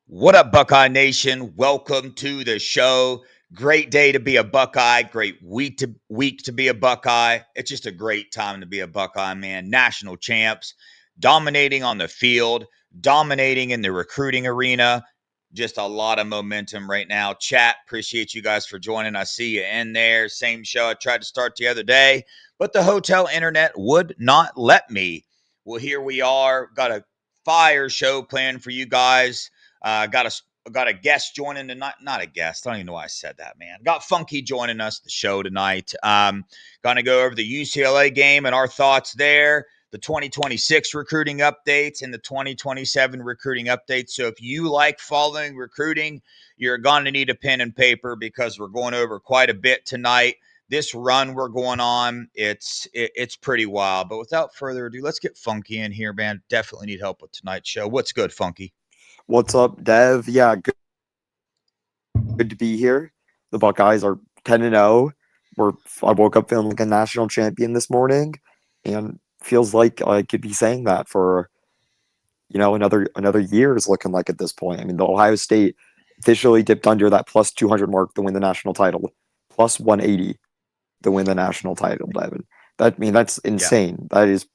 What up, Buckeye Nation? Welcome to the show. Great day to be a Buckeye. Great week to be a Buckeye. It's just a great time to be a Buckeye, man. National champs, dominating on the field, dominating in the recruiting arena. Just a lot of momentum right now. Chat, appreciate you guys for joining. I see you in there. Same show I tried to start the other day, but the hotel internet would not let me. Well, here we are. Got a fire show planned for you guys. Got a guest joining tonight. Not a guest. I don't even know why I said that, man. Got Funky joining us the show tonight. Gonna go over the UCLA game and our thoughts there, the 2026 recruiting updates and the 2027 recruiting updates. So if you like following recruiting, you're gonna need a pen and paper because we're going over quite a bit tonight. This run we're going on, it's pretty wild. But without further ado, let's get Funky in here, man. Definitely need help with tonight's show. What's good, Funky? What's up, Dev? Yeah, good to be here. The Buckeyes are 10-0. I woke up feeling like a national champion this morning, and feels like I could be saying that for another year is looking like at this point. I mean, the Ohio State officially dipped under that plus 200 mark to win the national title, plus 180 to win the national title, Devin. That's Yeah. insane. That is,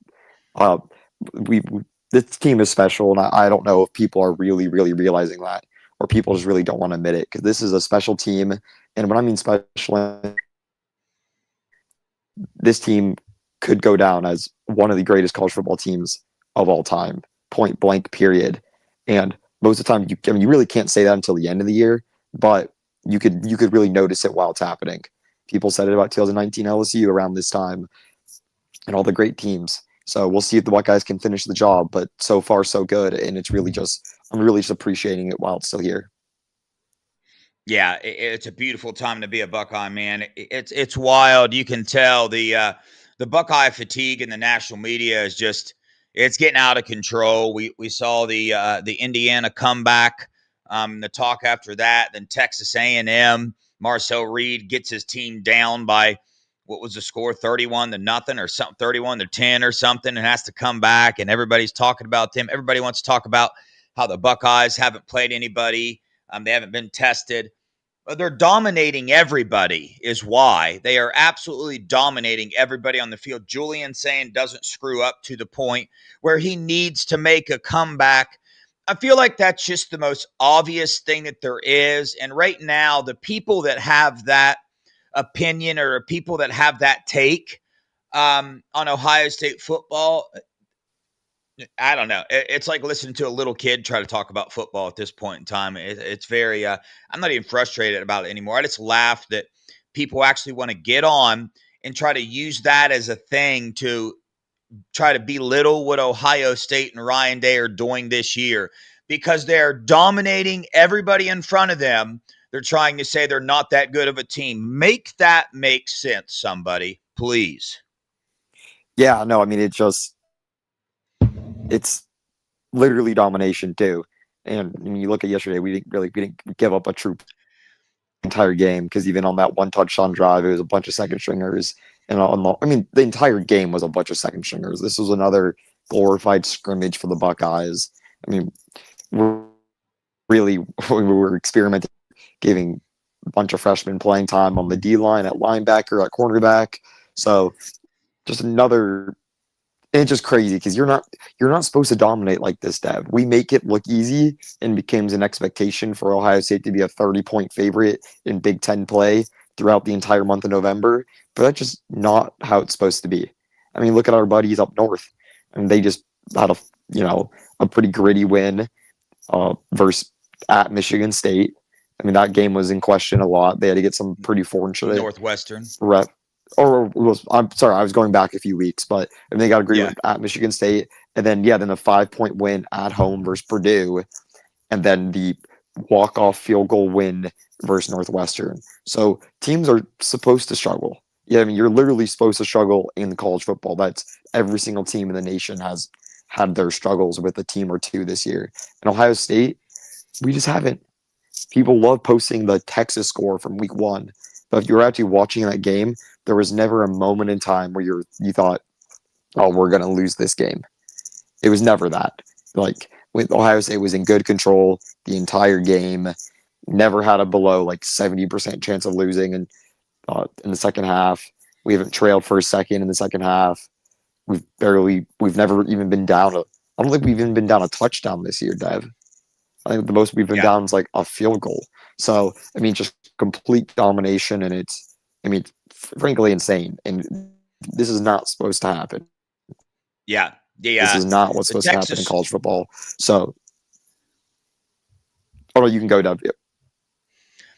uh, we this team is special, and I don't know if people are really, really realizing that, or people just really don't want to admit it, because this is a special team. And when I mean special, this team could go down as one of the greatest college football teams of all time, point blank, period. And most of the time, you really can't say that until the end of the year, but you could really notice it while it's happening. People said it about 2019 LSU around this time, and all the great teams. So we'll see if the Buckeyes can finish the job, but so far so good, and I'm really just appreciating it while it's still here. Yeah, it's a beautiful time to be a Buckeye, man. It's wild. You can tell the Buckeye fatigue in the national media is just it's getting out of control. We saw the Indiana comeback, the talk after that, then Texas A&M. Marcel Reed gets his team down by what was the score, 31 to nothing or something, 31 to 10 or something, and has to come back. And everybody's talking about them. Everybody wants to talk about how the Buckeyes haven't played anybody. They haven't been tested. They're dominating everybody is why. They are absolutely dominating everybody on the field. Julian saying doesn't screw up to the point where he needs to make a comeback. I feel like that's just the most obvious thing that there is. And right now, the people that have that opinion or people that have that take on Ohio State football, I don't know. It's like listening to a little kid try to talk about football at this point in time. It's very, I'm not even frustrated about it anymore. I just laugh that people actually want to get on and try to use that as a thing to try to belittle what Ohio State and Ryan Day are doing this year because they're dominating everybody in front of them. They're trying to say they're not that good of a team. Make that make sense, somebody, please. Yeah, no, I mean it's literally domination too. And when you look at yesterday, we didn't give up a true entire game, because even on that one touchdown drive, it was a bunch of second stringers. And the entire game was a bunch of second stringers. This was another glorified scrimmage for the Buckeyes. I mean, we're really we were experimenting, giving a bunch of freshmen playing time on the D line, at linebacker, at cornerback. So just another. And it's just crazy because you're not supposed to dominate like this, Dev. We make it look easy and becomes an expectation for Ohio State to be a 30-point favorite in Big Ten play throughout the entire month of November. But that's just not how it's supposed to be. I mean, look at our buddies up north, and they just had a pretty gritty win versus at Michigan State. I mean, that game was in question a lot. They had to get some pretty fortunate Northwestern. rep. I'm sorry, I was going back a few weeks, but they got a great win at Michigan State, and then then a 5-point win at home versus Purdue, and then the walk-off field goal win versus Northwestern. So teams are supposed to struggle. Yeah, I mean, you're literally supposed to struggle in college football. That's every single team in the nation has had their struggles with a team or two this year. And Ohio State, we just haven't. People love posting the Texas score from week one, but if you're actually watching that game, there was never a moment in time where you thought, oh, we're going to lose this game. It was never that. Like, with Ohio State was in good control the entire game. Never had a below like 70% chance of losing in the second half. We haven't trailed for a second in the second half. We've never even been down. I don't think we've even been down a touchdown this year, Dev. I think the most we've been Yeah. down is like a field goal. So, I mean, just complete domination, and frankly insane. And this is not supposed to happen. Yeah. This is not what's The supposed to happen in Texas college football. So, oh, you can go, Dev.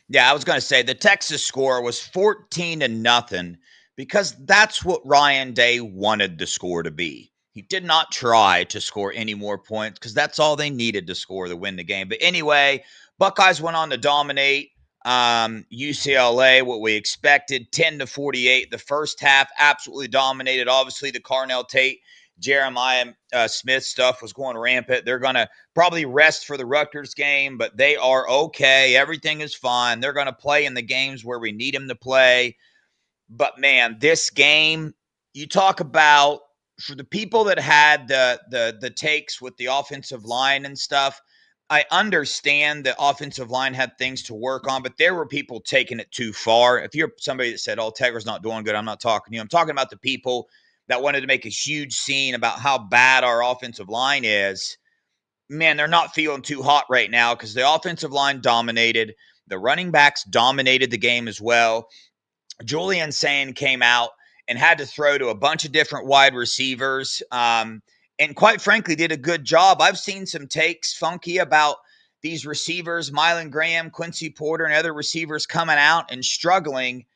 Yeah, I was going to say the Texas score was 14-0 because that's what Ryan Day wanted the score to be. He did not try to score any more points because that's all they needed to score to win the game. But anyway, Buckeyes went on to dominate UCLA, what we expected, 10-48. The first half absolutely dominated. Obviously, the Carnell Tate, Jeremiah Smith stuff was going rampant. They're going to probably rest for the Rutgers game, but they are okay. Everything is fine. They're going to play in the games where we need them to play. But man, this game, you talk about for the people that had the takes with the offensive line and stuff. I understand the offensive line had things to work on, but there were people taking it too far. If you're somebody that said, "Oh, Tegra's not doing good," I'm not talking to you. I'm talking about the people that wanted to make a huge scene about how bad our offensive line is. Man, they're not feeling too hot right now because the offensive line dominated. The running backs dominated the game as well. Julian Sane came out and had to throw to a bunch of different wide receivers. And quite frankly, did a good job. I've seen some takes, Funky, about these receivers, Mylan Graham, Quincy Porter, and other receivers coming out and struggling.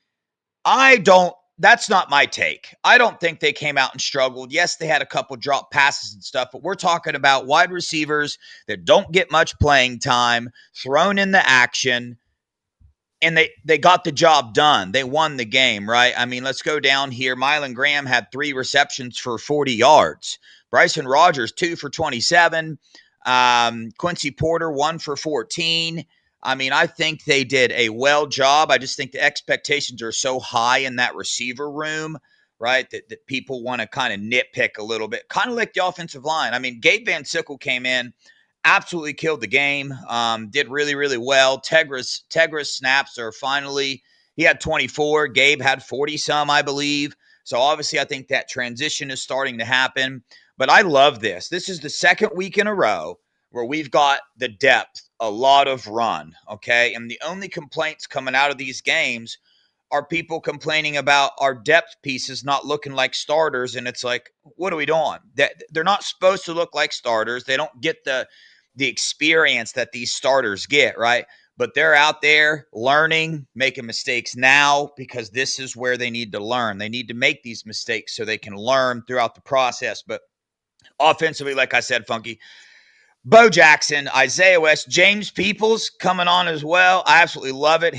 That's not my take. I don't think they came out and struggled. Yes, they had a couple drop passes and stuff, but we're talking about wide receivers that don't get much playing time, thrown in the action, and they got the job done. They won the game, right? I mean, let's go down here. Mylan Graham had 3 receptions for 40 yards. Bryson Rogers, 2 for 27. Quincy Porter, 1 for 14. I mean, I think they did a well job. I just think the expectations are so high in that receiver room, right, that people want to kind of nitpick a little bit. Kind of like the offensive line. I mean, Gabe Van Sickle came in, absolutely killed the game, did really, really well. Tegra's snaps are finally, he had 24. Gabe had 40-some, I believe. So obviously I think that transition is starting to happen. But I love this. This is the second week in a row where we've got the depth, a lot of run, okay? And the only complaints coming out of these games are people complaining about our depth pieces not looking like starters. And it's like, what are we doing? They're not supposed to look like starters. They don't get the experience that these starters get, right? But they're out there learning, making mistakes now because this is where they need to learn. They need to make these mistakes so they can learn throughout the process. But offensively, like I said, Funky, Bo Jackson, Isaiah West, James Peoples coming on as well. I absolutely love it.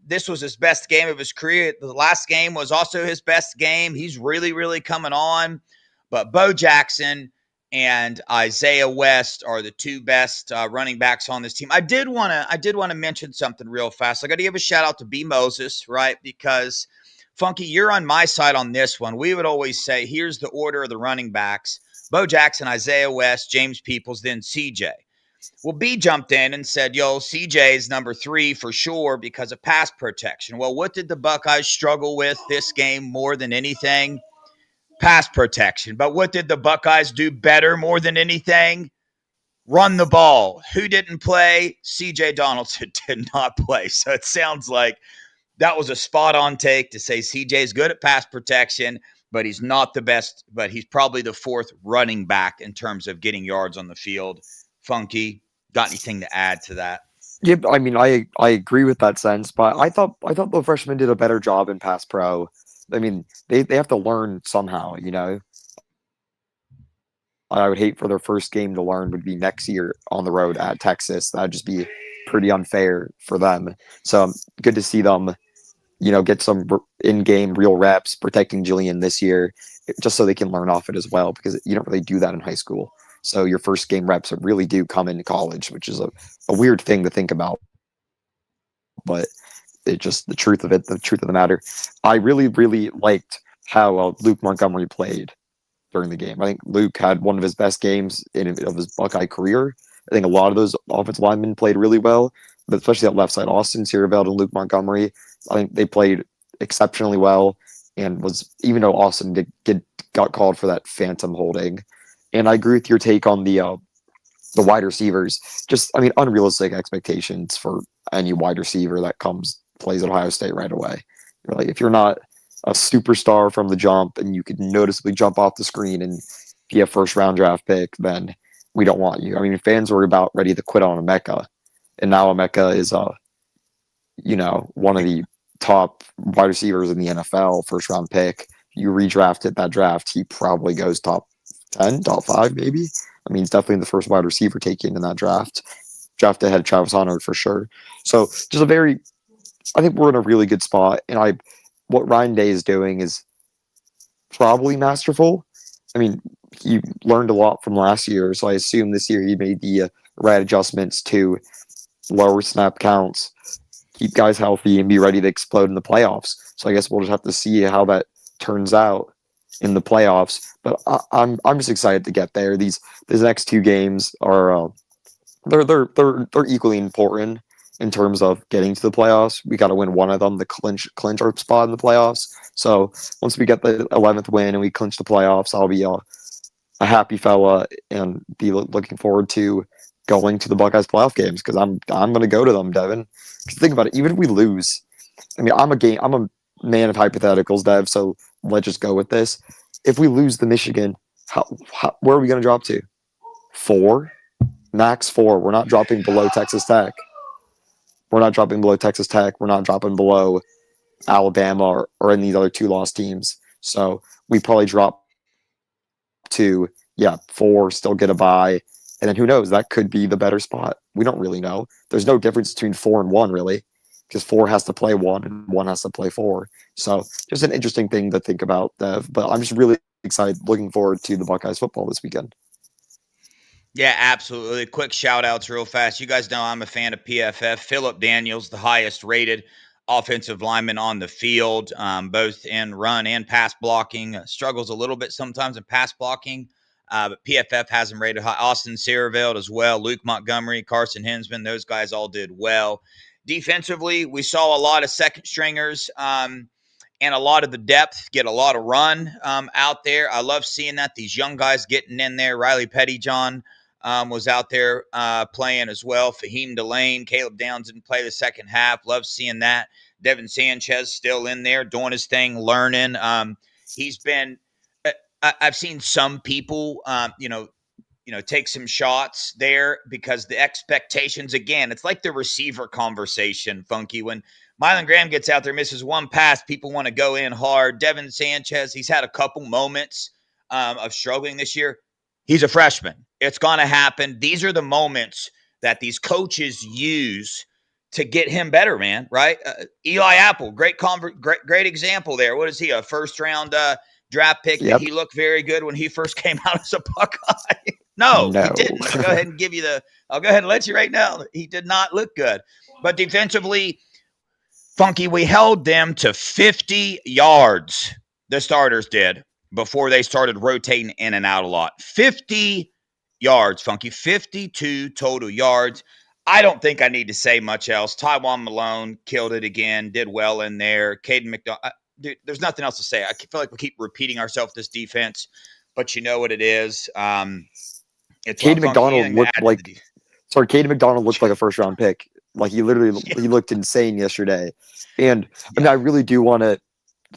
This was his best game of his career. The last game was also his best game. He's really, really coming on. But Bo Jackson and Isaiah West are the 2 best running backs on this team. I did want to mention something real fast. I got to give a shout out to B. Moses, right? Because Funky, you're on my side on this one. We would always say, here's the order of the running backs: Bo Jackson, Isaiah West, James Peoples, then CJ. Well, B jumped in and said, yo, CJ is number 3 for sure because of pass protection. Well, what did the Buckeyes struggle with this game more than anything? Pass protection. But what did the Buckeyes do better more than anything? Run the ball. Who didn't play? CJ Donaldson did not play. So it sounds like that was a spot-on take to say CJ is good at pass protection, but he's not the best, but he's probably the 4th running back in terms of getting yards on the field. Funky, got anything to add to that? Yeah, I mean, I agree with that sense, but I thought the freshmen did a better job in pass pro. I mean, they have to learn somehow, you know. I would hate for their first game to learn would be next year on the road at Texas. That'd just be pretty unfair for them. So good to see them, you know, get some in-game real reps protecting Jillian this year, just so they can learn off it as well, because you don't really do that in high school. So your first game reps really do come into college, which is a weird thing to think about. But it's just the truth of it, the truth of the matter. I really, really liked how Luke Montgomery played. during the game. I think Luke had one of his best games of his Buckeye career. I think a lot of those offensive linemen played really well, but especially that left side, Austin Sierreveld and Luke Montgomery. I think they played exceptionally well, and was, even though Austin got called for that phantom holding. And I agree with your take on the wide receivers. Just, I mean, unrealistic expectations for any wide receiver that plays at Ohio State right away. Like, if you're not a superstar from the jump and you could noticeably jump off the screen and be a first round draft pick, then we don't want you. I mean, fans were about ready to quit on Emeka, and now Emeka is one of the top wide receivers in the NFL, first round pick. You redrafted that draft, he probably goes top 10, top 5 maybe. I mean, he's definitely the first wide receiver taken in that draft. Draft ahead of Travis Hunter for sure. So just I think we're in a really good spot. And what Ryan Day is doing is probably masterful. I mean, he learned a lot from last year, so I assume this year he made the right adjustments to lower snap counts, keep guys healthy, and be ready to explode in the playoffs. So I guess we'll just have to see how that turns out in the playoffs. But I'm just excited to get there. These next 2 games are they're equally important in terms of getting to the playoffs. We got to win one of them to clinch our spot in the playoffs. So once we get the 11th win and we clinch the playoffs, I'll be a happy fella and be looking forward to going to the Buckeyes playoff games, because I'm going to go to them, Devin. Because think about it, even if we lose, I mean, I'm a man of hypotheticals, Dev. So let's just go with this. If we lose the Michigan, where are we going to drop to? 4, max 4. We're not dropping below Texas Tech. We're not dropping below Texas Tech. We're not dropping below Alabama or any of these other 2 lost teams. So we probably drop to 4, still get a bye. And then who knows? That could be the better spot. We don't really know. There's no difference between 4 and 1, really, because 4 has to play 1 and 1 has to play 4. So just an interesting thing to think about, Dev. But I'm just really excited, looking forward to the Buckeyes football this weekend. Yeah, absolutely. Quick shout outs real fast. You guys know I'm a fan of PFF. Phillip Daniels, the highest rated offensive lineman on the field, both in run and pass blocking. Struggles a little bit sometimes in pass blocking, but PFF has him rated high. Austin Sierreveld as well. Luke Montgomery, Carson Hinsman, those guys all did well. Defensively, we saw a lot of second stringers and a lot of the depth get a lot of run out there. I love seeing that. These young guys getting in there. Riley Pettyjohn was out there playing as well. Fahim Delane, Caleb Downs didn't play the second half. Love seeing that. Devin Sanchez still in there doing his thing, learning. He's been. I've seen some people, take some shots there because the expectations, again, it's like the receiver conversation, Funky. When Mylan Graham gets out there, misses one pass, people want to go in hard. Devin Sanchez, he's had a couple moments of struggling this year. He's a freshman. It's going to happen. These are the moments that these coaches use to get him better, man, right? Eli Apple, great example there. What is he, a first-round draft pick? Yep. Did he look very good when he first came out as a Buckeye? No, he didn't. I'll go ahead and let you right now. He did not look good. But defensively, Funky, we held them to 50 yards. The starters did before they started rotating in and out a lot. 50 yards, Funky. 52 total yards. I don't think I need to say much else. Tywone Malone killed it again, did well in there. Caden McDonald. Dude, there's nothing else to say. I feel like we keep repeating ourselves, this defense, but you know what it is. It's Caden McDonald looked like Caden McDonald looked like a first round pick. Like he looked insane yesterday. And I mean, I really do want to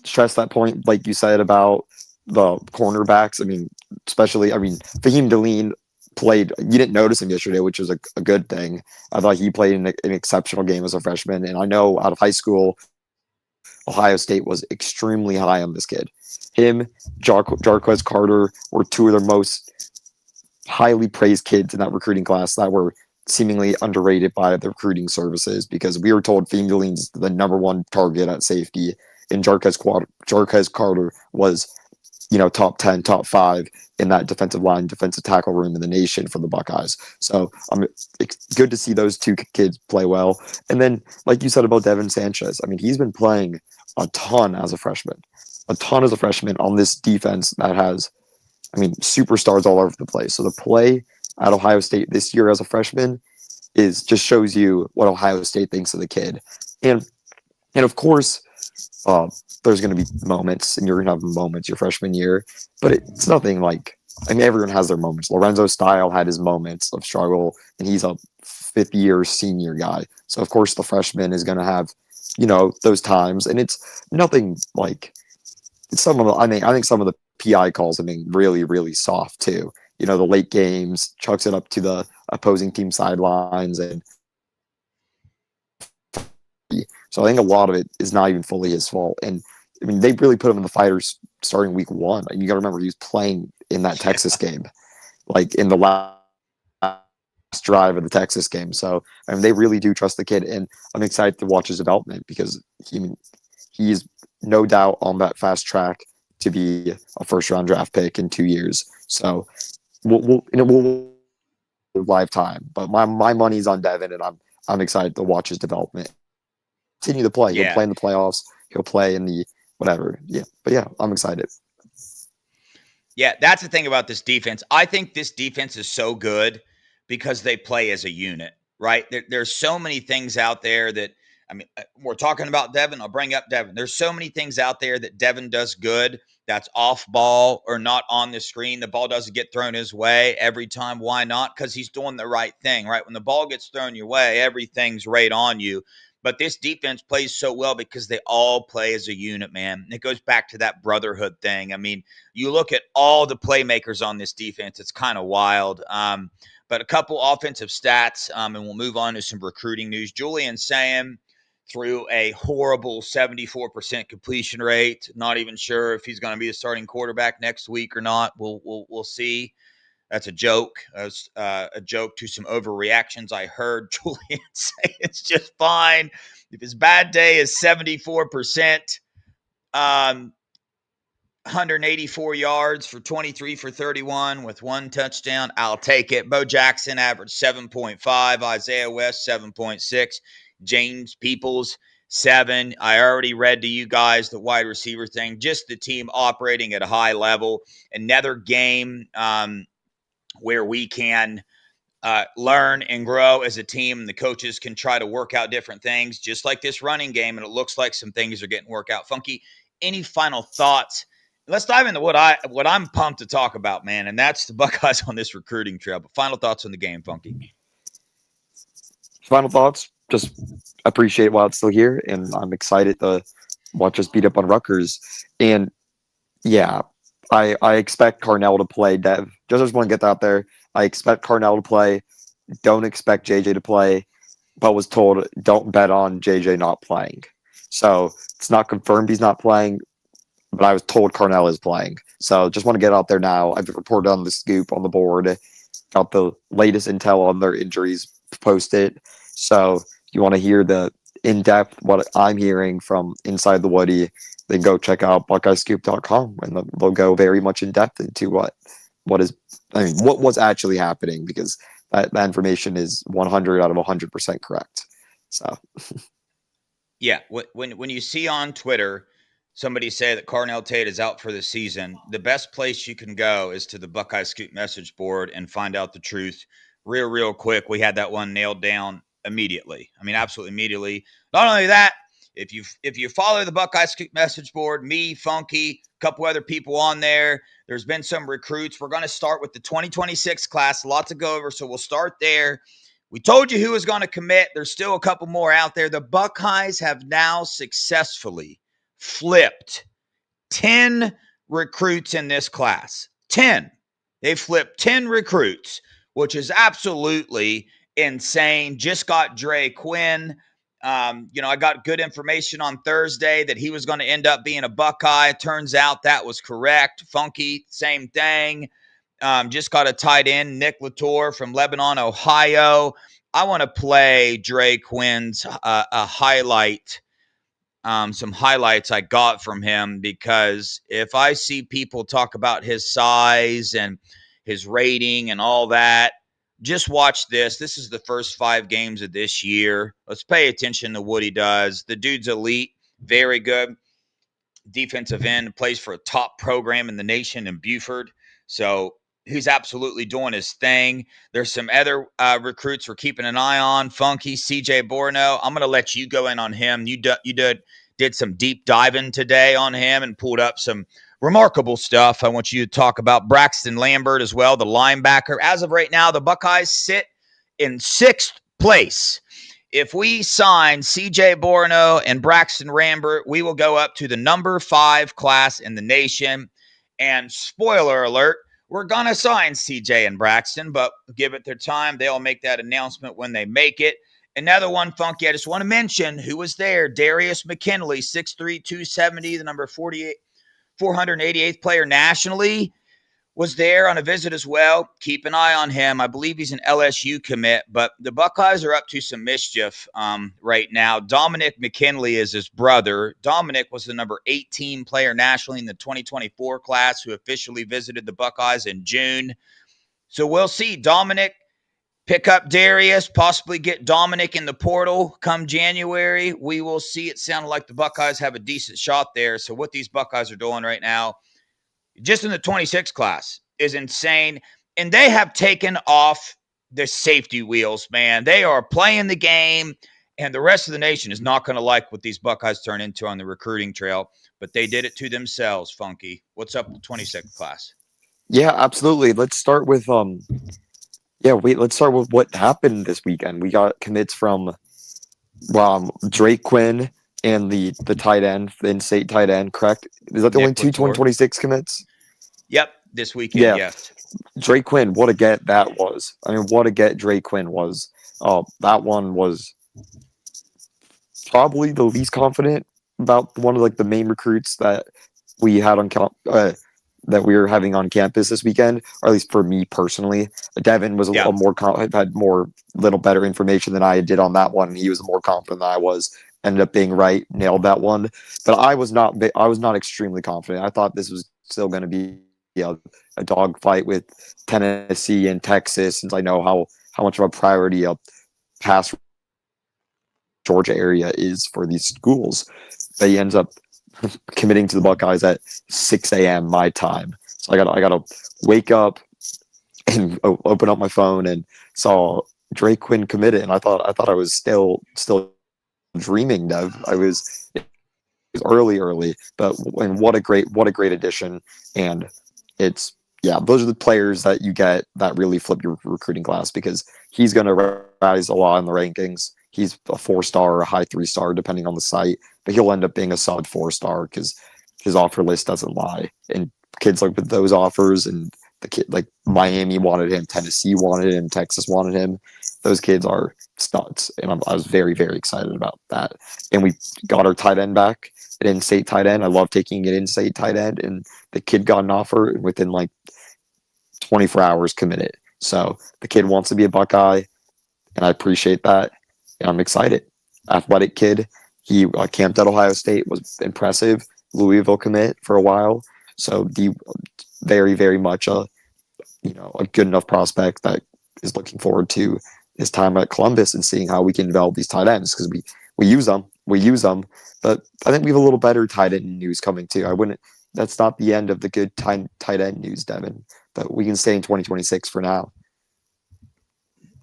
stress that point, like you said, about the cornerbacks. I mean, especially, Fahim Delane played. You didn't notice him yesterday, which was a good thing. I thought he played an exceptional game as a freshman. And I know out of high school, Ohio State was extremely high on this kid. Him, Jarquez Carter were 2 of the most highly praised kids in that recruiting class that were seemingly underrated by the recruiting services, because we were told Fahim Delane's the number 1 target at safety, and Jarquez Carter was, top 10, top 5 in that defensive tackle room in the nation for the Buckeyes. So it's good to see those 2 kids play well. And then, like you said about Devin Sanchez, I mean, he's been playing a ton as a freshman on this defense that has superstars all over the place. So the play at Ohio State this year as a freshman is just shows you what Ohio State thinks of the kid. And and of course, uh, there's going to be moments, and you're going to have moments your freshman year, but it's nothing like. Everyone has their moments. Lorenzo Style had his moments of struggle, and he's a fifth-year senior guy. So of course, the freshman is going to have, those times, and it's nothing like some of the. I think some of the PI calls have been really, really soft too. The late games, chucks it up to the opposing team sidelines, and so I think a lot of it is not even fully his fault. And they really put him in the fighters starting week one. You got to remember he was playing in that Texas game, like in the last drive of the Texas game. So they really do trust the kid, and I'm excited to watch his development because he's no doubt on that fast track to be a first round draft pick in 2 years. So we'll lifetime. But my money's on Devin, and I'm excited to watch his development. Continue to play. He'll play in the playoffs. He'll play in the whatever. Yeah. But yeah, I'm excited. Yeah, that's the thing about this defense. I think this defense is so good because they play as a unit, right? There's so many things out there that, we're talking about Devin. I'll bring up Devin. There's so many things out there that Devin does good that's off ball or not on the screen. The ball doesn't get thrown his way every time. Why not? Because he's doing the right thing, right? When the ball gets thrown your way, everything's right on you. But this defense plays so well because they all play as a unit, man. It goes back to that brotherhood thing. You look at all the playmakers on this defense, it's kind of wild. But a couple offensive stats, and we'll move on to some recruiting news. Julian Sam threw a horrible 74% completion rate. Not even sure if he's going to be the starting quarterback next week or not. We'll see. That's a joke. A joke to some overreactions. I heard Julian say it's just fine. If his bad day is 74%, 184 yards for 23 for 31 with one touchdown, I'll take it. Bo Jackson averaged 7.5. Isaiah West, 7.6. James Peoples, 7. I already read to you guys the wide receiver thing. Just the team operating at a high level. Another game where we can learn and grow as a team. The coaches can try to work out different things, just like this running game, and it looks like some things are getting worked out. Funky, any final thoughts? Let's dive into what I'm pumped to talk about, man, and that's the Buckeyes on this recruiting trail. But final thoughts on the game, Funky. Final thoughts? Just appreciate while it's still here, and I'm excited to watch us beat up on Rutgers. And yeah, I expect Carnell to play. Dev, just want to get that out there. I expect Carnell to play. Don't expect JJ to play, but was told don't bet on JJ not playing. So it's not confirmed he's not playing, but I was told Carnell is playing. So just want to get out there now. I've reported on the scoop on the board, got the latest intel on their injuries posted. So you want to hear the in-depth what I'm hearing from inside the Woody, then go check out BuckeyeScoop.com, and they'll go very much in depth into what was actually happening, because that information is 100 out of 100% correct. So yeah, when you see on Twitter somebody say that Carnell Tate is out for the season, the best place you can go is to the Buckeye Scoop message board and find out the truth real quick. We had that one nailed down immediately. Absolutely immediately. Not only that, if you follow the Buckeye Scoop message board, me, Funky, a couple other people on there, there's been some recruits. We're going to start with the 2026 class. A lot to go over, so we'll start there. We told you who was going to commit. There's still a couple more out there. The Buckeyes have now successfully flipped 10 recruits in this class. 10. They flipped 10 recruits, which is absolutely insane. Just got Dre Quinn. I got good information on Thursday that he was going to end up being a Buckeye. Turns out that was correct. Funky, same thing. Just got a tight end, Nick Latour from Lebanon, Ohio. I want to play Dre Quinn's a highlight, some highlights I got from him, because if I see people talk about his size and his rating and all that, just watch this. This is the first 5 games of this year. Let's pay attention to what he does. The dude's elite, very good defensive end, plays for a top program in the nation in Buford. So he's absolutely doing his thing. There's some other recruits we're keeping an eye on. Funky, CJ Borno. I'm going to let you go in on him. You did some deep diving today on him and pulled up some remarkable stuff. I want you to talk about Braxton Lambert as well, the linebacker. As of right now, the Buckeyes sit in 6th place. If we sign CJ Borno and Braxton Lambert, we will go up to the number 5 class in the nation. And spoiler alert, we're going to sign CJ and Braxton, but give it their time. They'll make that announcement when they make it. Another one, Funky, I just want to mention who was there. Darius McKinley, 6'3", 270, the number 488th player nationally, was there on a visit as well. Keep an eye on him. I believe he's an LSU commit, but the Buckeyes are up to some mischief right now. Dominic McKinley is his brother. Dominic was the number 18 player nationally in the 2024 class who officially visited the Buckeyes in June. So we'll see Dominic pick up Darius, possibly get Dominic in the portal come January. We will see. It sounded like the Buckeyes have a decent shot there. So what these Buckeyes are doing right now, just in the 26 class, is insane. And they have taken off the safety wheels, man. They are playing the game, and the rest of the nation is not going to like what these Buckeyes turn into on the recruiting trail, but they did it to themselves, Funky. What's up with the 26th class? Yeah, absolutely. Let's start with let's start with what happened this weekend. We got commits from Drake Quinn and the tight end, the in-state tight end, correct? Is that the only two 2026 commits? Yep, this weekend, yeah. Yes. Drake Quinn, what a get that was. I mean, what a get Drake Quinn was. That one was probably the least confident about one of like the main recruits that we had on that we were having on campus this weekend, or at least for me personally. Devin was had more little better information than I did on that one. He was more confident than I was. Ended up being right, nailed that one. But I was not extremely confident. I thought this was still going to be a dog fight with Tennessee and Texas, since I know how much of a priority a pass Georgia area is for these schools. But he ends up committing to the Buckeyes at 6 a.m. my time. So I gotta wake up and open up my phone and saw Drake Quinn committed, and I thought I was still dreaming. Dev, it was early, but and what a great addition. And it's those are the players that you get that really flip your recruiting class, because he's going to rise a lot in the rankings. He's a 4-star or a high 3-star depending on the site, but he'll end up being a solid 4-star because his offer list doesn't lie. And kids like with those offers, and the kid like Miami wanted him, Tennessee wanted him, Texas wanted him. Those kids are studs, and I was very, very excited about that. And we got our tight end back, an in-state tight end. I love taking an in-state tight end, and the kid got an offer and within like 24 hours committed. So the kid wants to be a Buckeye, and I appreciate that. And I'm excited. Athletic kid. He camped at Ohio State, was impressive. Louisville commit for a while. So very, very much a good enough prospect that is looking forward to his time at Columbus and seeing how we can develop these tight ends, because we use them. But I think we have a little better tight end news coming too. That's not the end of the good tight end news, Devin, but we can stay in 2026 for now.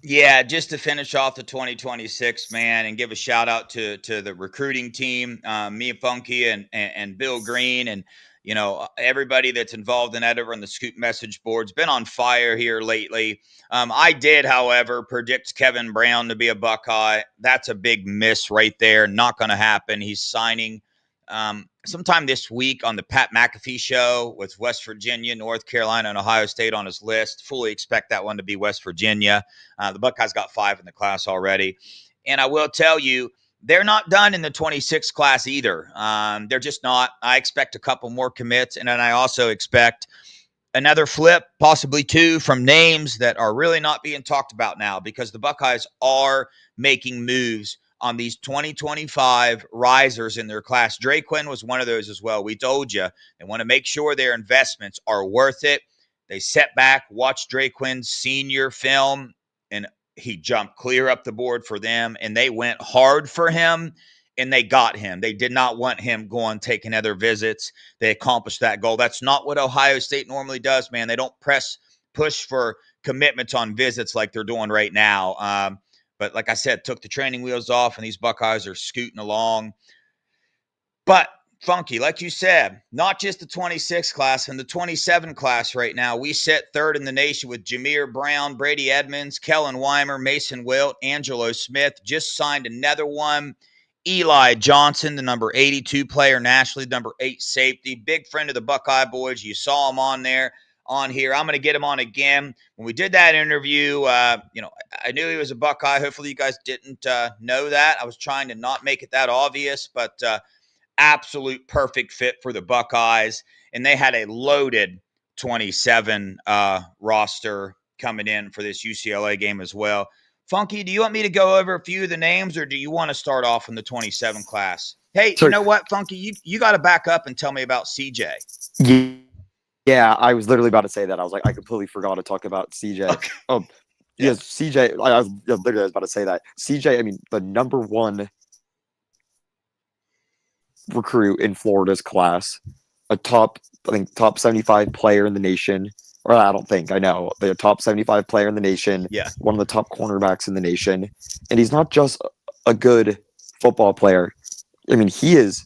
Yeah, just to finish off the 2026, man, and give a shout out to the recruiting team, me and Funky and Bill Greene, and everybody that's involved in that over on the Scoop message boards. Been on fire here lately. I did, however, predict Kevin Brown to be a Buckeye. That's a big miss right there. Not going to happen. He's signing sometime this week on the Pat McAfee show with West Virginia, North Carolina, and Ohio State on his list. Fully expect that one to be West Virginia. The Buckeyes got 5 in the class already. And I will tell you, they're not done in the 26 class either. They're just not. I expect a couple more commits, and then I also expect another flip, possibly 2, from names that are really not being talked about now, because the Buckeyes are making moves on these 2025 risers in their class. Drake Quinn was one of those as well. We told you they want to make sure their investments are worth it. They sat back, watched Drake Quinn's senior film, and he jumped clear up the board for them, and they went hard for him. and they got him. They did not want him going taking other visits. They accomplished that goal. That's not what Ohio State normally does, man. They don't push for commitments on visits like they're doing right now. But like I said, took the training wheels off, and these Buckeyes are scooting along. But Funky, like you said, not just the 26 class and the 27 class right now. We sit third in the nation with Jameer Brown, Brady Edmonds, Kellen Weimer, Mason Wilt, Angelo Smith. Just signed another one. Eli Johnson, the number 82 player nationally, number 8 safety. Big friend of the Buckeye boys. You saw him on here. I'm going to get him on again. When we did that interview, I knew he was a Buckeye. Hopefully you guys didn't know that. I was trying to not make it that obvious, but absolute perfect fit for the Buckeyes. And they had a loaded 27 roster coming in for this UCLA game as well. Funky, do you want me to go over a few of the names, or do you want to start off in the 27 class? Hey, Sure. you know what, Funky? You got to back up and tell me about CJ. Yeah, I was literally about to say that. I was like, I completely forgot to talk about CJ. Okay. Oh, yes, CJ. I was about to say that. CJ, I mean, the number 1 recruit in Florida's class, a top 75 player in the nation. Or I don't think, I know, the top 75 player in the nation, one of the top cornerbacks in the nation. And he's not just a good football player. I mean, he is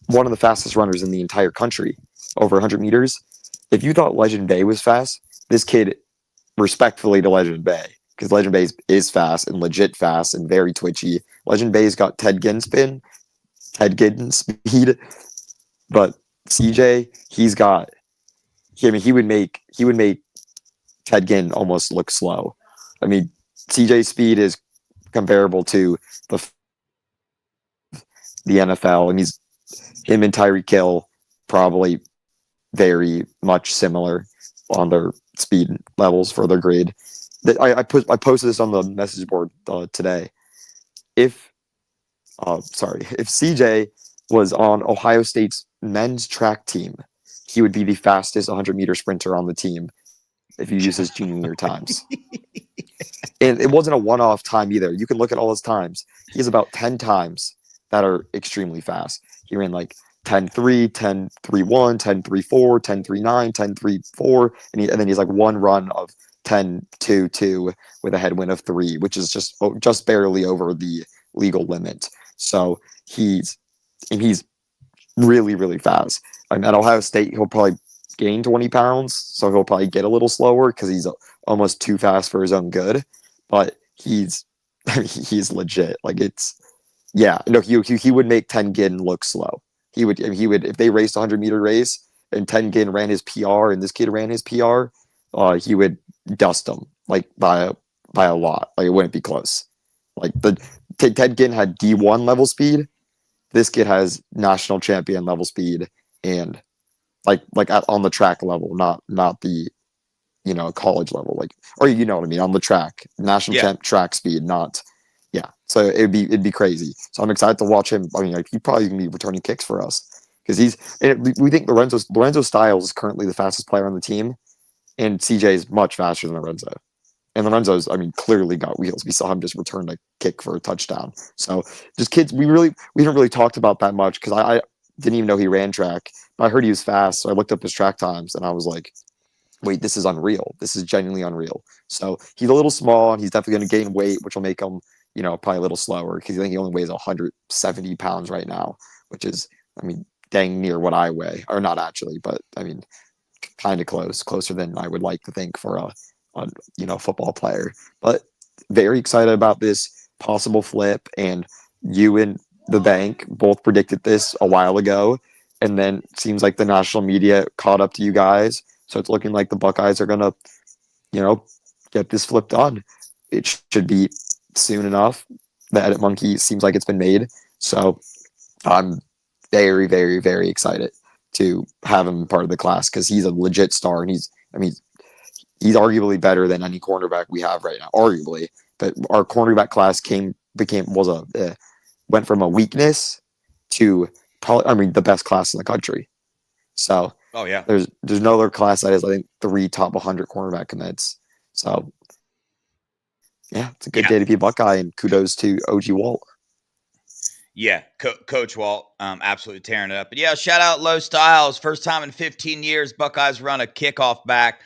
one of the fastest runners in the entire country, over 100 meters. If you thought Legend Bay was fast, this kid, respectfully to Legend Bay, because Legend Bay is fast and legit fast and very twitchy. Legend Bay's got Ted Ginn speed, but CJ, he would make Ted Ginn almost look slow. I mean, CJ's speed is comparable to the NFL, and him and Tyreek Hill probably very much similar on their speed levels for their grade. I posted this on the message board today. If CJ was on Ohio State's men's track team, he would be the fastest 100-meter sprinter on the team if you use his junior times. And it wasn't a one-off time either. You can look at all his times. He has about 10 times that are extremely fast. He ran like 10-3, 10-3-1, 10-3-4, 10-3-9, 10-3-4, and then he's like one run of 10-2-2 with a headwind of 3, which is just barely over the legal limit. So he's really, really fast. At Ohio State, he'll probably gain 20 pounds, so he'll probably get a little slower because he's almost too fast for his own good. But he's legit. Like he would make 10 Ginn look slow. He would if they raced a 100-meter race and 10 Ginn ran his PR and this kid ran his PR, he would dust him like by a lot. Like it wouldn't be close. Like Ted Ginn had D1 level speed. This kid has national champion level speed and like on the track level, not the college level, or you know what I mean, on the track, national track speed, not. So it'd be crazy. So I'm excited to watch him. I mean, he probably can be returning kicks for us because we think Lorenzo Styles is currently the fastest player on the team, and CJ is much faster than Lorenzo. And Lorenzo's, clearly got wheels. We saw him just return a kick for a touchdown. So just kids, we haven't really talked about that much because I didn't even know he ran track, but I heard he was fast. So I looked up his track times and I was like, wait, this is unreal. This is genuinely unreal. So he's a little small and he's definitely going to gain weight, which will make him, probably a little slower because I think he only weighs 170 pounds right now, which is, dang near what I weigh, or not actually, but kind of closer than I would like to think for a football player. But very excited about this possible flip, and you and the bank both predicted this a while ago, and then it seems like the national media caught up to you guys, so it's looking like the Buckeyes are gonna get this flipped on. It should be soon enough. The edit monkey seems like it's been made, so I'm very, very, very excited to have him part of the class because he's a legit star, and he's arguably better than any cornerback we have right now. Arguably, but our cornerback class went from a weakness to probably the best class in the country. So there's no other class that has 3 top 100 cornerback commits. So it's a good day to be a Buckeye, and kudos to OG Walt. Yeah, Coach Walt, absolutely tearing it up. But yeah, shout out Low Styles. First time in 15 years, Buckeyes run a kickoff back.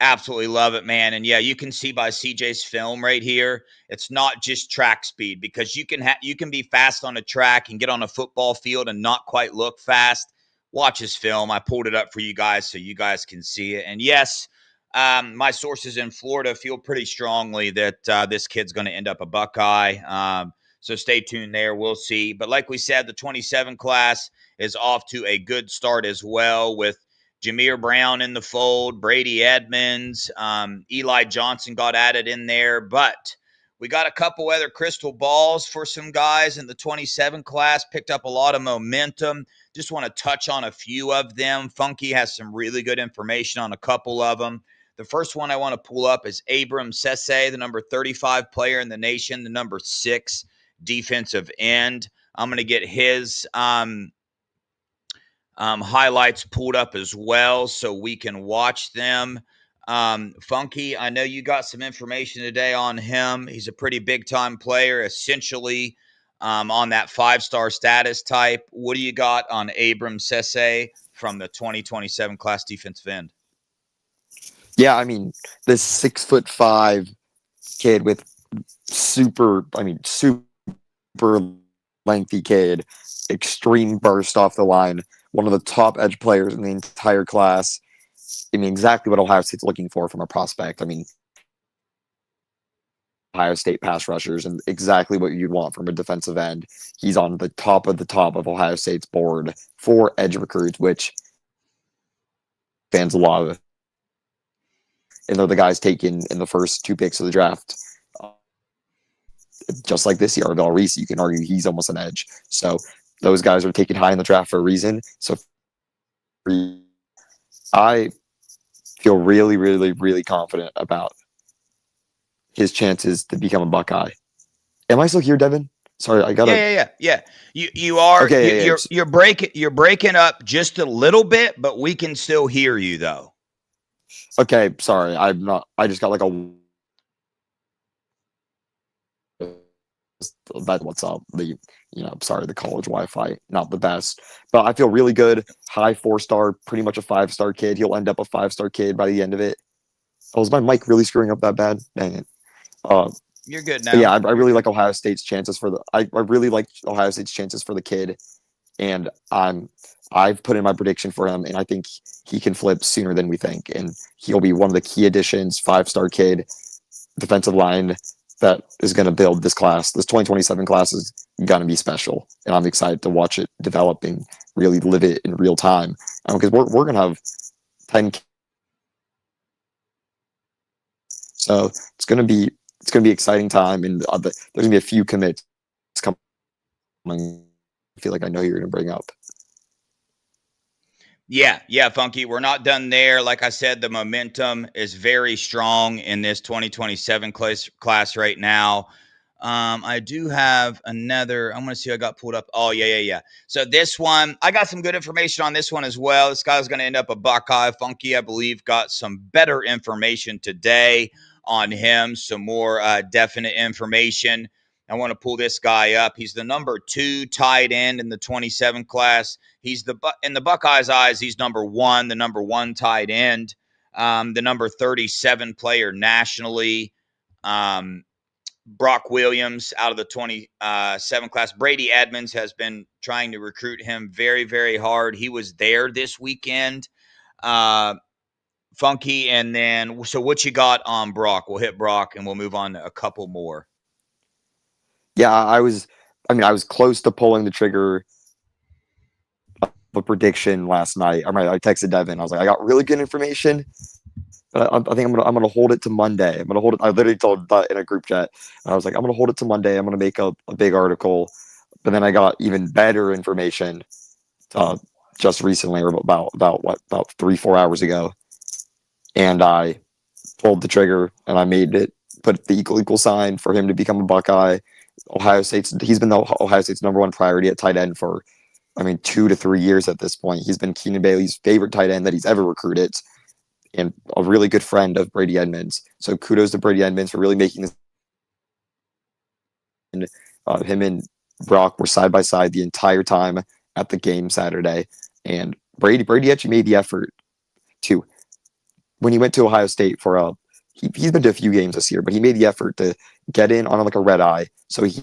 Absolutely love it, man. And yeah, you can see by CJ's film right here, it's not just track speed because you can be fast on a track and get on a football field and not quite look fast. Watch his film. I pulled it up for you guys so you guys can see it. And yes, my sources in Florida feel pretty strongly that this kid's going to end up a Buckeye. So stay tuned there. We'll see. But like we said, the 27 class is off to a good start as well with Jameer Brown in the fold, Brady Edmonds, Eli Johnson got added in there, but we got a couple other crystal balls for some guys in the 27 class, picked up a lot of momentum. Just want to touch on a few of them. Funky has some really good information on a couple of them. The first one I want to pull up is Abram Sesse, the number 35 player in the nation, the number 6 defensive end. I'm going to get his highlights pulled up as well so we can watch them. Funky, I know you got some information today on him. He's a pretty big time player, essentially on that 5-star status type. What do you got on Abram Sesse from the 2027 class defensive end? Yeah, I mean, this 6'5" kid with super lengthy kid, extreme burst off the line, one of the top edge players in the entire class. I mean, exactly what Ohio State's looking for from a prospect. I mean, Ohio State pass rushers and exactly what you'd want from a defensive end. He's on the top of Ohio State's board for edge recruits, which fans love. And they're the guys taken in the first 2 picks of the draft. Just like this year, Arvell Reese, you can argue he's almost an edge. So those guys are taken high in the draft for a reason. So I feel really, really, really confident about his chances to become a Buckeye. Am I still here, Devin? Sorry, I gotta. Yeah. You are. Okay, yeah. You're breaking up just a little bit, but we can still hear you though. Okay, sorry. I'm not. I just got like a. That's what's up. Sorry, the college Wi-Fi not the best, but I feel really good. High 4-star, pretty much a 5-star kid. He'll end up a 5-star kid by the end of it. Oh, is my mic really screwing up that bad? Dang it. You're good now. Yeah, I really like Ohio State's chances for the. I really like Ohio State's chances for the kid, and I've put in my prediction for him, and I think he can flip sooner than we think, and he'll be one of the key additions. 5-star kid, defensive line that is going to build this class. This 2027 class is going to be special, and I'm excited to watch it develop and really live it in real time. Because we're going to have 10. So it's going to be exciting time, and there's going to be a few commits coming. I feel like I know you're going to bring up. Yeah, Funky. We're not done there. Like I said, the momentum is very strong in this 2027 class right now. I do have another. I'm going to see what I got pulled up. Oh, yeah. So this one, I got some good information on this one as well. This guy's going to end up a Buckeye. Funky, I believe, got some better information today on him, some more definite information. I want to pull this guy up. He's the number 2 tight end in the 27 class. He's in the Buckeyes' eyes, he's number 1, the number 1 tight end, the number 37 player nationally. Brock Williams out of the 27 class. Brady Edmonds has been trying to recruit him very, very hard. He was there this weekend. Funky, and then so what you got on Brock? We'll hit Brock and we'll move on to a couple more. Yeah, I was close to pulling the trigger of a prediction last night. I texted Devin. I was like, I got really good information. But I think I'm gonna hold it to Monday. I'm gonna hold it. I literally told that in a group chat. I was like, I'm gonna hold it to Monday. I'm gonna make a big article. But then I got even better information just recently, or about 3-4 hours ago, and I pulled the trigger and I made it. Put the equal sign for him to become a Buckeye. He's been Ohio State's number 1 priority at tight end for, 2 to 3 years at this point. He's been Keenan Bailey's favorite tight end that he's ever recruited, and a really good friend of Brady Edmonds. So kudos to Brady Edmonds for really making this. Him and Brock were side by side the entire time at the game Saturday, and Brady actually made the effort to when he went to Ohio State for he's been to a few games this year, but he made the effort to get in on like a red eye so he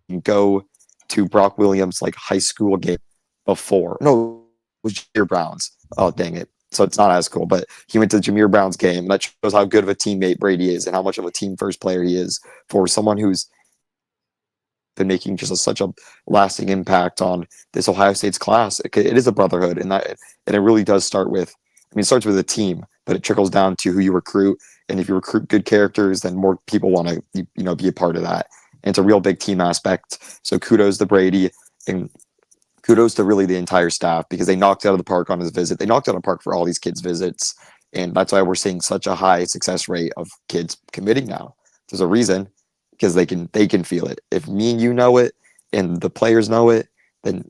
can go to Brock Williams like high school game before. No, it was Jameer Brown's. Oh dang it! So it's not as cool, but he went to Jameer Brown's game. That shows how good of a teammate Brady is and how much of a team first player he is for someone who's been making just such a lasting impact on this Ohio State's class. It is a brotherhood, and it really does start with. I mean, it starts with a team, but it trickles down to who you recruit. And if you recruit good characters, then more people want to be a part of that. And it's a real big team aspect. So kudos to Brady and kudos to really the entire staff because they knocked it out of the park on his visit. They knocked out of the park for all these kids' visits, and that's why we're seeing such a high success rate of kids committing now. There's a reason because they can feel it. If me and you know it and the players know it, then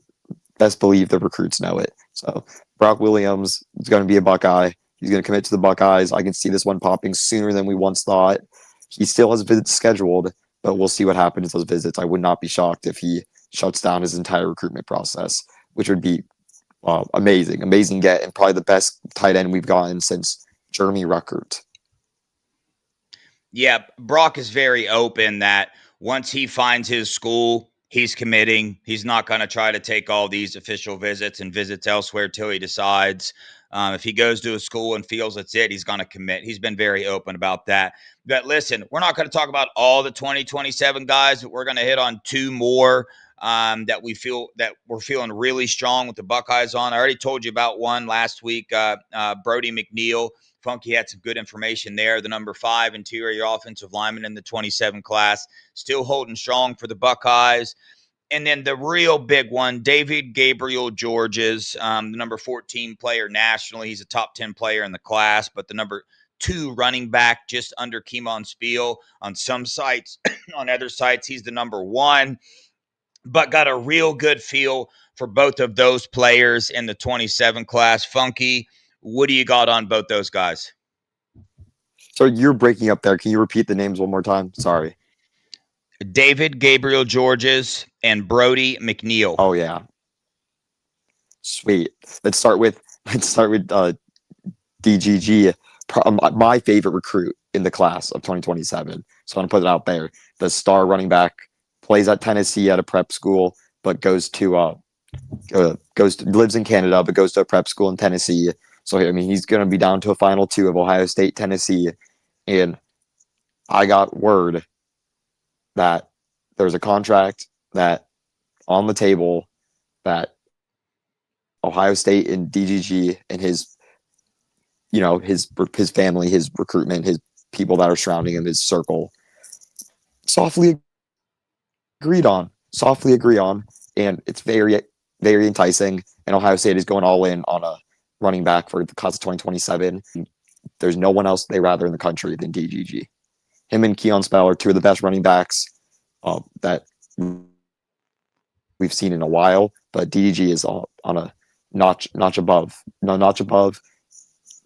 best believe the recruits know it. So Brock Williams is going to be a Buckeye. He's going to commit to the Buckeyes. I can see this one popping sooner than we once thought. He still has visits scheduled, but we'll see what happens with those visits. I would not be shocked if he shuts down his entire recruitment process, which would be amazing get, and probably the best tight end we've gotten since Jeremy Ruckert. Yeah, Brock is very open that once he finds his school, he's committing. He's not going to try to take all these official visits and visits elsewhere till he decides. If he goes to a school and feels it's it, he's going to commit. He's been very open about that. But listen, we're not going to talk about all the 2027 guys, but we're going to hit on two more that we're feeling really strong with the Buckeyes on. I already told you about one last week, Brody McNeil. Funky had some good information there. The number 5 interior offensive lineman in the 27 class, still holding strong for the Buckeyes. And then the real big one, David Gabriel Georges, the number 14 player nationally. He's a top 10 player in the class, but the number 2 running back just under Keemon Spiel on some sites. On other sites, he's the number 1, but got a real good feel for both of those players in the 27 class. Funky, what do you got on both those guys? So you're breaking up there. Can you repeat the names one more time? Sorry. David Gabriel Georges and Brody McNeil. Oh yeah. Sweet. Let's start with DGG, my favorite recruit in the class of 2027. So I'm gonna put it out there. The star running back plays at Tennessee at a prep school, but lives in Canada, but goes to a prep school in Tennessee. So I mean, he's gonna be down to a final 2 of Ohio State, Tennessee, and I got word that there's a contract that on the table that Ohio State and DGG and his family, his recruitment, his people that are surrounding him, his circle, softly agree on, and it's very, very enticing. And Ohio State is going all in on a running back for the class of 2027. There's no one else they rather in the country than DGG. Him and Keon Spell are 2 of the best running backs that we've seen in a while, but DDG is on a notch above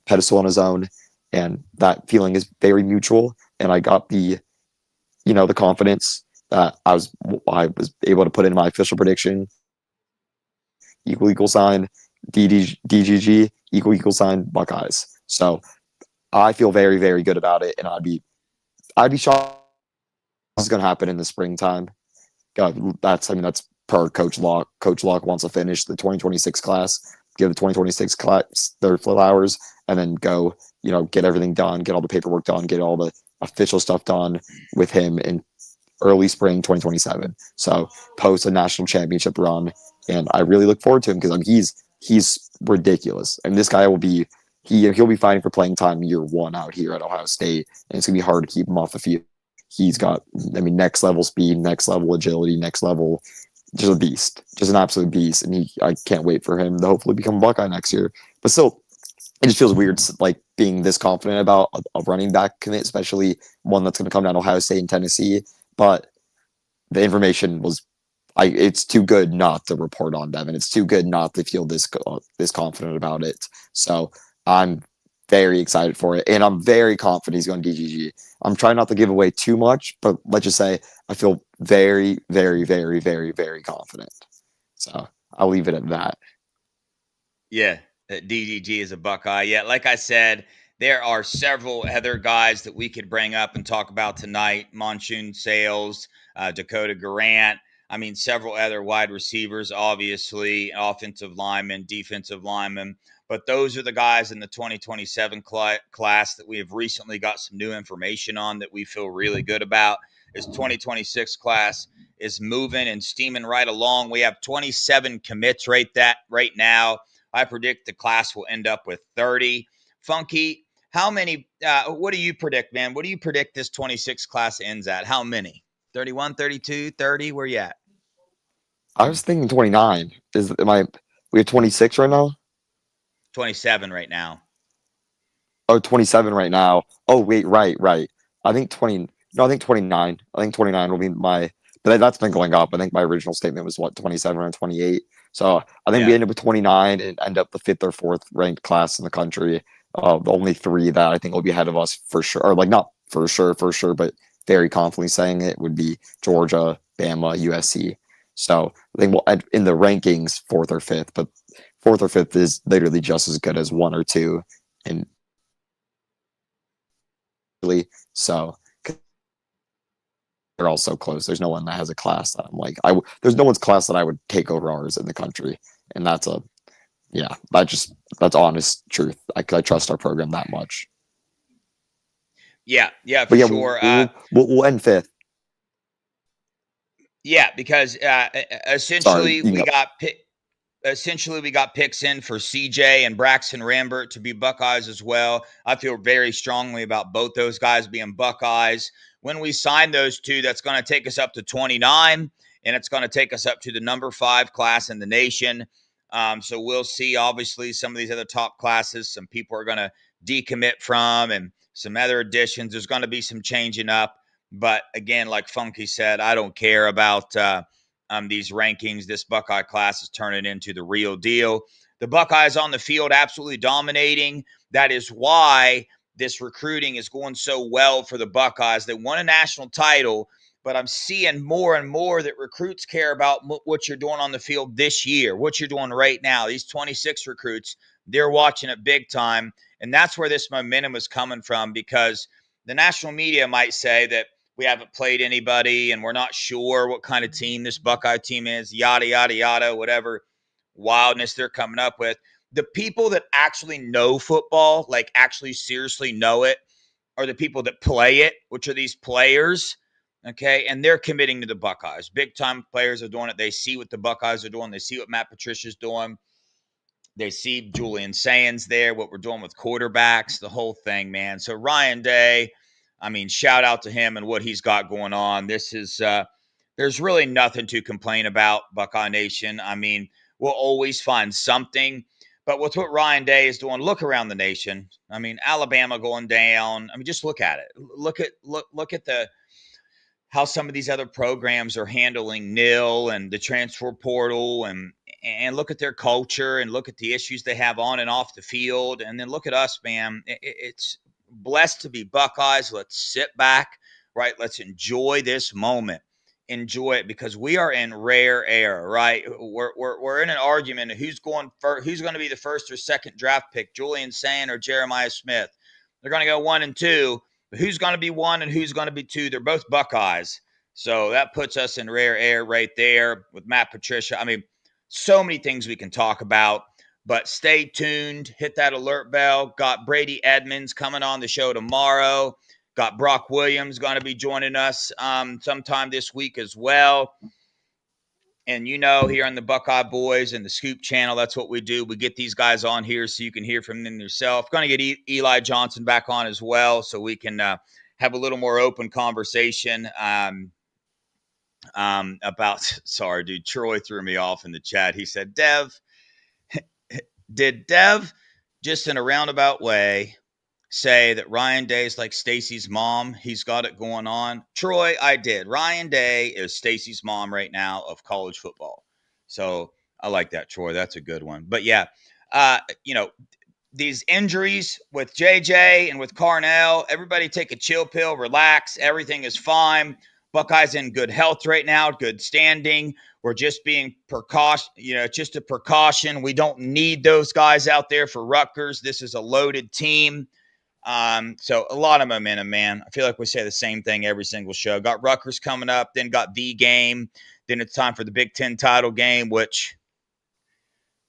pedestal on his own, and that feeling is very mutual. And I got the confidence that I was able to put in my official prediction. Equal sign DGG equal sign Buckeyes. So I feel very, very good about it, and I'd be shocked this is going to happen in the springtime. That's per Coach Locke. Coach Locke wants to finish the 2026 class, give the 2026 class their flowers, and then go, get everything done, get all the paperwork done, get all the official stuff done with him in early spring 2027. So post a national championship run, and I really look forward to him because he's ridiculous. And this guy will be he'll be fighting for playing time year 1 out here at Ohio State, and it's gonna be hard to keep him off the field. He's got, next level speed, next level agility, next level, just a beast, just an absolute beast. And I can't wait for him to hopefully become a Buckeye next year. But still, it just feels weird, like being this confident about a running back commit, especially one that's going to come down to Ohio State and Tennessee. But the information it's too good not to report on, Devin. It's too good not to feel this confident about it. So I'm very excited for it, and I'm very confident he's going to DGG. I'm trying not to give away too much, but let's just say I feel very, very, very, very, very confident. So I'll leave it at that. Yeah, DDG is a Buckeye. Yeah, like I said, there are several other guys that we could bring up and talk about tonight. Monsoon Sales, Dakota Garant. I mean, several other wide receivers, obviously, offensive linemen, defensive linemen. But those are the guys in the 2027 class that we have recently got some new information on that we feel really good about. This 2026 class is moving and steaming right along. We have 27 commits right now. I predict the class will end up with 30. Funky, how many? What do you predict, man? What do you predict this 26 class ends at? How many? 31, 32, 30? Where you at? I was thinking 29. We have 26 right now? 27 right now. Oh, 27 right now. Oh, wait, right. I think 20, no, I think 29. I think 29 will be but that's been going up. I think my original statement was what, 27 and 28. So I think we Yeah. end up with 29 and end up the fifth or fourth ranked class in the country. The only three that I think will be ahead of us for sure, or like not for sure, but very confidently saying it would be Georgia, Bama, USC. So I think we'll end in the rankings fourth or fifth, but fourth or fifth is literally just as good as one or two. And so they're all so close. There's no one that has a class that I'm like, there's no one's class that I would take over ours in the country. And that's honest truth. I trust our program that much. Yeah, But for yeah, sure. we'll end fifth. Yeah, because Sorry, essentially you can we go. got picks in for CJ and Braxton Rambert to be Buckeyes as well. I feel very strongly about both those guys being Buckeyes. When we sign those two, that's going to take us up to 29, and it's going to take us up to the number 5 class in the nation. So we'll see, obviously, some of these other top classes, some people are going to decommit from, and some other additions. There's going to be some changing up. But again, like Funky said, I don't care about these rankings. This Buckeye class is turning into the real deal. The Buckeyes on the field absolutely dominating. That is why this recruiting is going so well for the Buckeyes. They won a national title, but I'm seeing more and more that recruits care about what you're doing on the field this year, what you're doing right now. These 26 recruits, they're watching it big time. And that's where this momentum is coming from, because the national media might say that we haven't played anybody and we're not sure what kind of team this Buckeye team is, yada, yada, yada, whatever wildness they're coming up with. The people that actually know football, like actually seriously know it, are the people that play it, which are these players. Okay. And they're committing to the Buckeyes. Big time players are doing it. They see what the Buckeyes are doing. They see what Matt Patricia's doing. They see Julian Sands there, what we're doing with quarterbacks, the whole thing, man. So Ryan Day, I mean, shout out to him and what he's got going on. There's really nothing to complain about, Buckeye Nation. I mean, we'll always find something. But with what Ryan Day is doing, look around the nation. I mean, Alabama going down. I mean, just look at it. Look at the how some of these other programs are handling nil and the transfer portal, and look at their culture and look at the issues they have on and off the field, and then look at us, man. It's blessed to be Buckeyes. Let's sit back, right? Let's enjoy this moment. Enjoy it, because we are in rare air, right? We're in an argument of who's going first, who's going to be the first or second draft pick, Julian Sand or Jeremiah Smith. They're going to go 1 and 2. Who's going to be 1 and who's going to be 2? They're both Buckeyes. So that puts us in rare air right there with Matt Patricia. I mean, so many things we can talk about, but stay tuned. Hit that alert bell. Got Brady Edmonds coming on the show tomorrow. Got Brock Williams going to be joining us sometime this week as well. And here on the Buckeye Boys and the Scoop channel, that's what we do. We get these guys on here so you can hear from them yourself. Going to get Eli Johnson back on as well, so we can have a little more open conversation about. Sorry, dude. Troy threw me off in the chat. He said, did Dev just in a roundabout way say that Ryan Day is like Stacy's mom? He's got it going on. Troy, I did. Ryan Day is Stacy's mom right now of college football. So I like that, Troy. That's a good one. But yeah, uh, you know, these injuries with JJ and with Carnell, everybody take a chill pill, relax. Everything is fine. Buckeyes in good health right now, good standing. We're just being precaution, just a precaution. We don't need those guys out there for Rutgers. This is a loaded team. So a lot of momentum, man. I feel like we say the same thing every single show. Got Rutgers coming up, then got the game. Then it's time for the Big Ten title game, which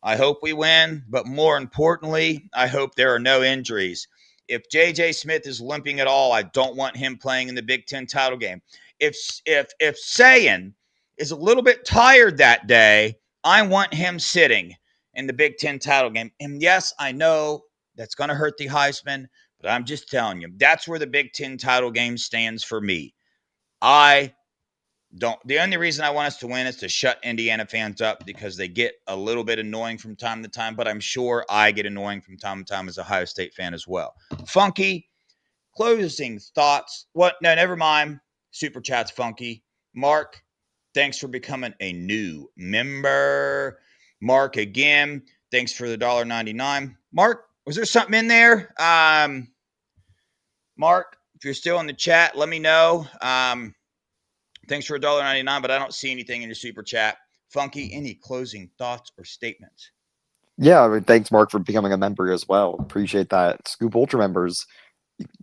I hope we win. But more importantly, I hope there are no injuries. If J.J. Smith is limping at all, I don't want him playing in the Big Ten title game. If Sayin is a little bit tired that day, I want him sitting in the Big Ten title game. And yes, I know that's going to hurt the Heisman, but I'm just telling you, that's where the Big Ten title game stands for me. I don't. The only reason I want us to win is to shut Indiana fans up because they get a little bit annoying from time to time, but I'm sure I get annoying from time to time as a Ohio State fan as well. Funky, closing thoughts. What? No, never mind. Super Chat's Funky. Mark, thanks for becoming a new member. Mark, again, thanks for the $1.99. Mark, was there something in there? Mark, if you're still in the chat, let me know. Thanks for $1.99, but I don't see anything in your super chat. Funky, any closing thoughts or statements? Yeah, I mean, thanks, Mark, for becoming a member as well. Appreciate that. Scoop Ultra members,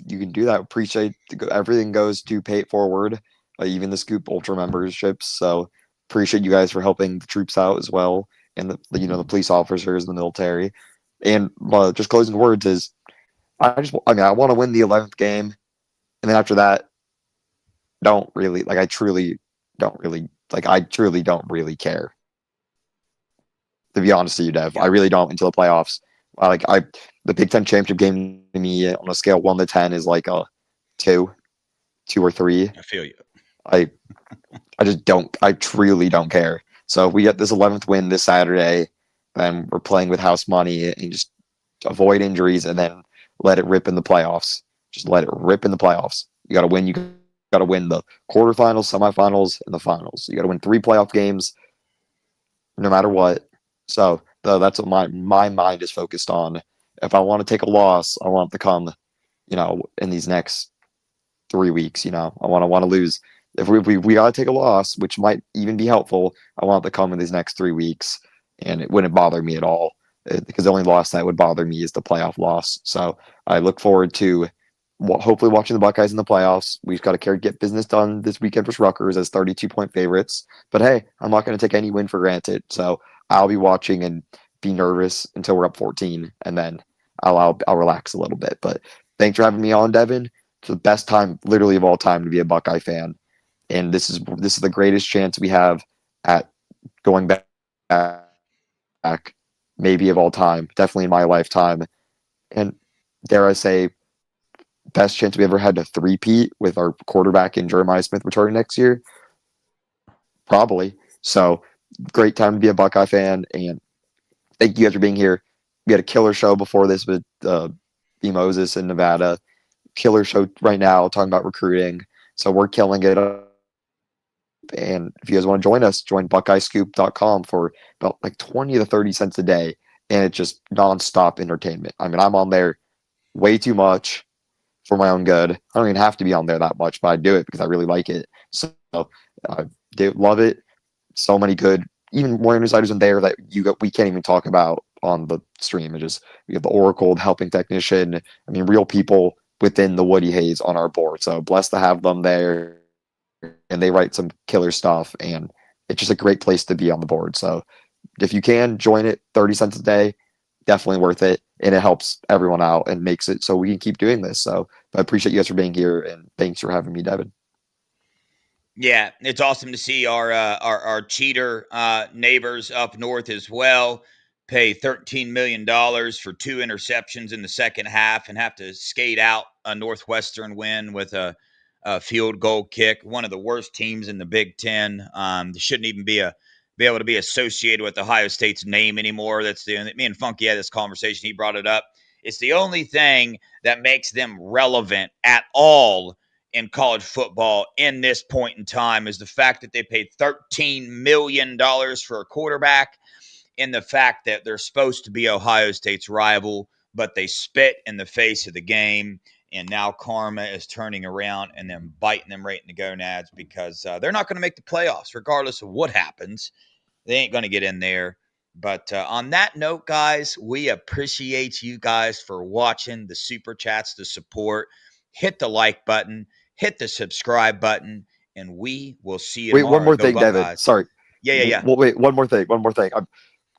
you can do that. Appreciate everything goes to pay it forward, even the Scoop Ultra memberships. So appreciate you guys for helping the troops out as well, and the police officers, the military. And just closing words is, I want to win the 11th game, and then after that, don't really like. I truly don't really like. I truly don't really care. To be honest with you, Dev, I really don't until the playoffs. The Big Ten championship game to me on a scale 1 to 10 is like a 2 or 3. I feel you. I just don't. I truly don't care. So if we get this 11th win this Saturday, then we're playing with house money and just avoid injuries and then let it rip in the playoffs. Just let it rip in the playoffs. You got to win. You got to win the quarterfinals, semifinals, and the finals. You got to win 3 playoff games, no matter what. So that's what my mind is focused on. If I want to take a loss, I want it to come, in these next 3 weeks. I want to lose. If we got to take a loss, which might even be helpful, I want it to come in these next 3 weeks, and it wouldn't bother me at all because the only loss that would bother me is the playoff loss. So I look forward to hopefully watching the Buckeyes in the playoffs. We've got to get business done this weekend for Rutgers as 32-point favorites. But hey, I'm not going to take any win for granted. So I'll be watching and be nervous until we're up 14, and then I'll relax a little bit. But thanks for having me on, Devin. It's the best time, literally of all time, to be a Buckeye fan, and this is the greatest chance we have at going back, maybe of all time, definitely in my lifetime, and dare I say, best chance we ever had to three-peat with our quarterback in Jeremiah Smith returning next year, probably. So great time to be a Buckeye fan, and thank you guys for being here. We had a killer show before this with B. Moses in Nevada. Killer show right now talking about recruiting. So we're killing it. And if you guys want to join us, join BuckeyeScoop.com for about like 20 to 30 cents a day. And it's just nonstop entertainment. I mean, I'm on there way too much for my own good. I don't even have to be on there that much, but I do it because I really like it. So I love it. So many good, even more insiders in there that we can't even talk about on the stream. We have the Oracle, the helping technician. I mean, real people within the Woody Hayes on our board. So blessed to have them there, and they write some killer stuff, and it's just a great place to be on the board. So if you can join it, 30 cents a day, definitely worth it, and it helps everyone out and makes it so we can keep doing this. So I appreciate you guys for being here, and thanks for having me, Devin. Yeah, it's awesome to see our cheater neighbors up north as well pay $13 million for 2 interceptions in the second half and have to skate out a Northwestern win with a field goal kick. One of the worst teams in the Big Ten. They shouldn't even be able to be associated with Ohio State's name anymore. That's me and Funky had this conversation. He brought it up. It's the only thing that makes them relevant at all in college football in this point in time is the fact that they paid $13 million for a quarterback, and the fact that they're supposed to be Ohio State's rival, but they spit in the face of the game And now karma is turning around and then biting them right in the gonads because they're not going to make the playoffs, regardless of what happens. They ain't going to get in there. But on that note, guys, we appreciate you guys for watching, the super chats, the support. Hit the like button, hit the subscribe button, and we will see you Wait, one tomorrow. more Go thing, Devin. Buckeyes. Sorry. Yeah, yeah, yeah. Wait, one more thing. One more thing.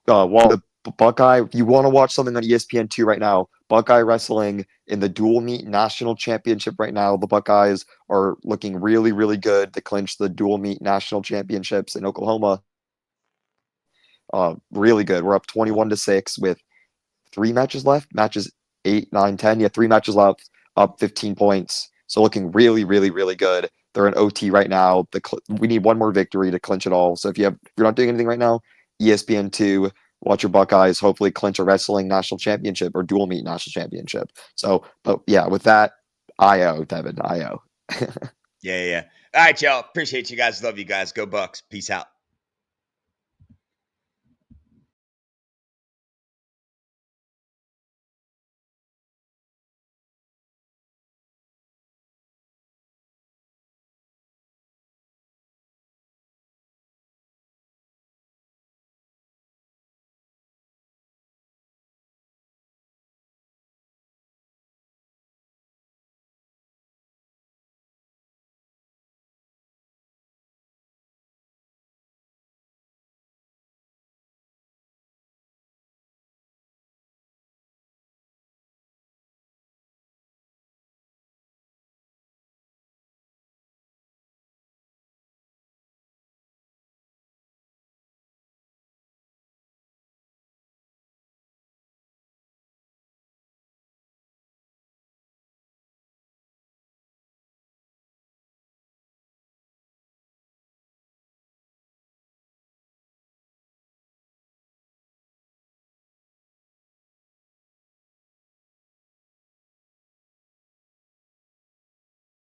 While the Buckeye, if you want to watch something on ESPN2 right now, Buckeye Wrestling in the dual meet national championship right now. The Buckeyes are looking really, really good to clinch the dual meet national championships in Oklahoma. Really good. We're up 21-6 with 3 matches left. Matches 8, 9, 10. Yeah, 3 matches left. Up 15 points. So looking really, really, really good. They're in OT right now. We need one more victory to clinch it all. So if you're not doing anything right now, ESPN2, watch your Buckeyes hopefully clinch a wrestling national championship or dual meet national championship. So, but yeah, with that, IO, Devin, IO. Yeah, yeah. All right, y'all. Appreciate you guys. Love you guys. Go Bucks. Peace out.